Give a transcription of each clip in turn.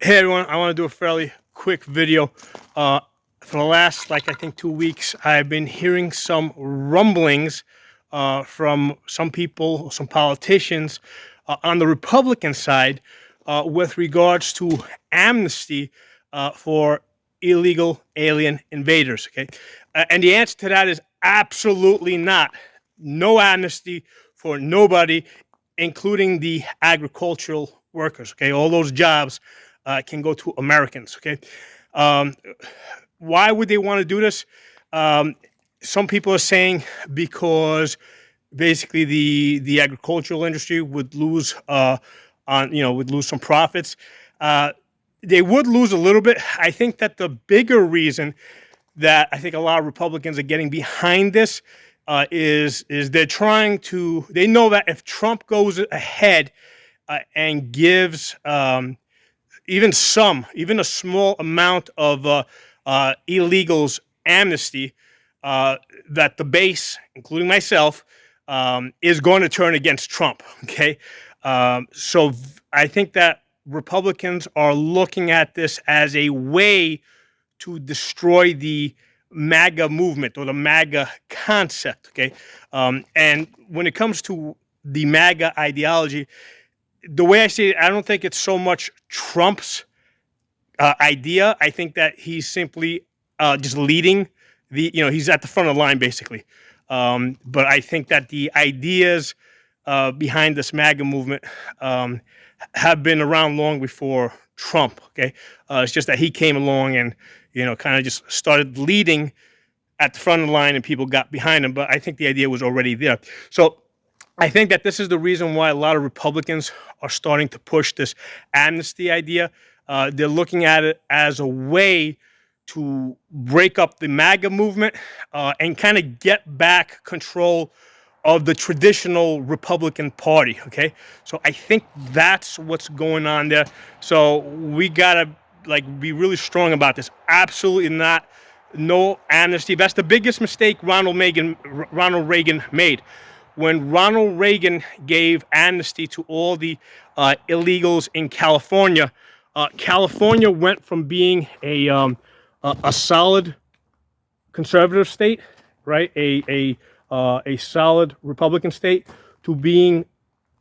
Hey everyone, I want to do a fairly quick video. For the last, I think 2 weeks, I've been hearing some rumblings from some people, some politicians on the Republican side with regards to amnesty for illegal alien invaders. Okay, and the answer to that is absolutely not. No amnesty for nobody, including the agricultural workers. Okay, all those jobs can go to Americans. Okay, um, why would they want to do this? Some people are saying because basically the agricultural industry would lose would lose some profits. Uh, they would lose a little bit. I think that the bigger reason that I think a lot of Republicans are getting behind this is they know that if Trump goes ahead and gives even a small amount of illegals amnesty, that the base, including myself, is going to turn against Trump. Okay, so I think that Republicans are looking at this as a way to destroy the MAGA movement or the MAGA concept. Okay, and when it comes to the MAGA ideology, the way I see it, I don't think it's so much Trump's idea. I think that he's simply just leading he's at the front of the line basically. But I think that the ideas behind this MAGA movement have been around long before Trump. Okay, it's just that he came along and kind of just started leading at the front of the line, and people got behind him. But I think the idea was already there. So I think that this is the reason why a lot of Republicans are starting to push this amnesty idea. They're looking at it as a way to break up the MAGA movement and kind of get back control of the traditional Republican Party. Okay, so I think that's what's going on there. So we gotta be really strong about this. Absolutely not. No amnesty. That's the biggest mistake Ronald Reagan made. When Ronald Reagan gave amnesty to all the illegals in California, California went from being a solid conservative state, right, a solid Republican state, to being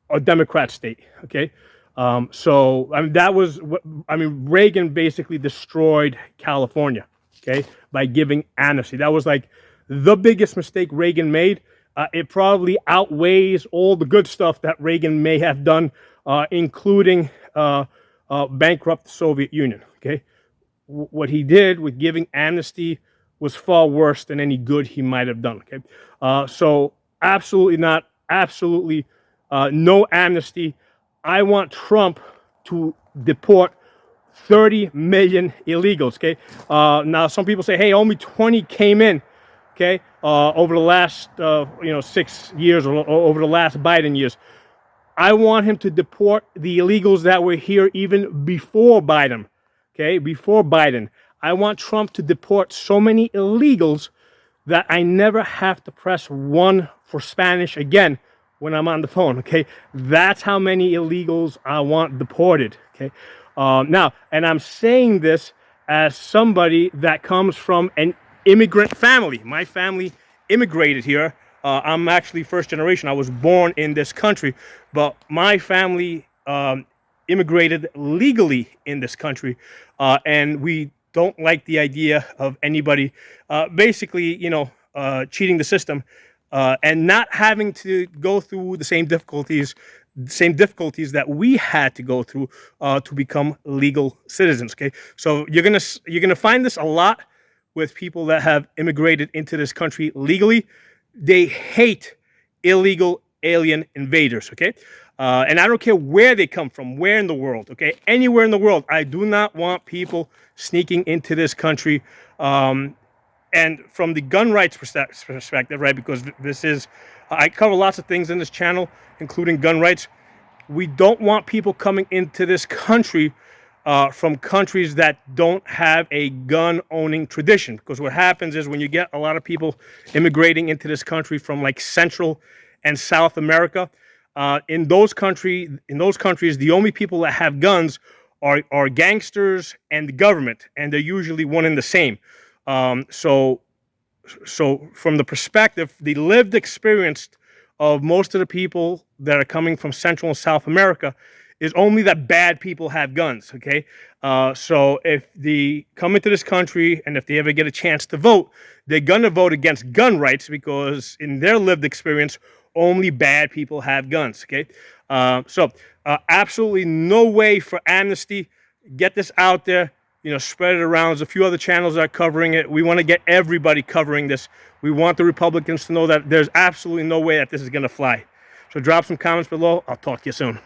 a Democrat state. Okay, so that was what Reagan basically destroyed California. Okay, by giving amnesty. That was the biggest mistake Reagan made. It probably outweighs all the good stuff that Reagan may have done, including bankrupt the Soviet Union. Okay, what he did with giving amnesty was far worse than any good he might have done. Okay, so absolutely not, absolutely no amnesty. I want Trump to deport 30 million illegals. Okay, now some people say, hey, only 20 came in. Okay, over the last 6 years, or over the last Biden years. I want him to deport the illegals that were here even before Biden. Okay, before Biden. I want Trump to deport so many illegals that I never have to press 1 for Spanish again when I'm on the phone. Okay, that's how many illegals I want deported. Okay, now, and I'm saying this as somebody that comes from an immigrant family. My family immigrated here. I'm actually first generation. I was born in this country, but my family immigrated legally in this country, and we don't like the idea of anybody basically, cheating the system and not having to go through the same difficulties that we had to go through to become legal citizens. Okay, so you're gonna find this a lot with people that have immigrated into this country legally. They hate illegal alien invaders. Okay, and I don't care where they come from, where in the world. Okay, anywhere in the world. I do not want people sneaking into this country. And from the gun rights perspective, right? Because I cover lots of things in this channel, including gun rights. We don't want people coming into this country from countries that don't have a gun-owning tradition. Because what happens is when you get a lot of people immigrating into this country from Central and South America, in those countries, the only people that have guns are gangsters and the government, and they're usually one and the same. So from the perspective, the lived experience of most of the people that are coming from Central and South America is only that bad people have guns, okay? So if they come into this country and if they ever get a chance to vote, they're going to vote against gun rights because in their lived experience, only bad people have guns, okay? Absolutely no way for Amnesty. Get this out there. Spread it around. There's a few other channels that are covering it. We want to get everybody covering this. We want the Republicans to know that there's absolutely no way that this is going to fly. So drop some comments below. I'll talk to you soon.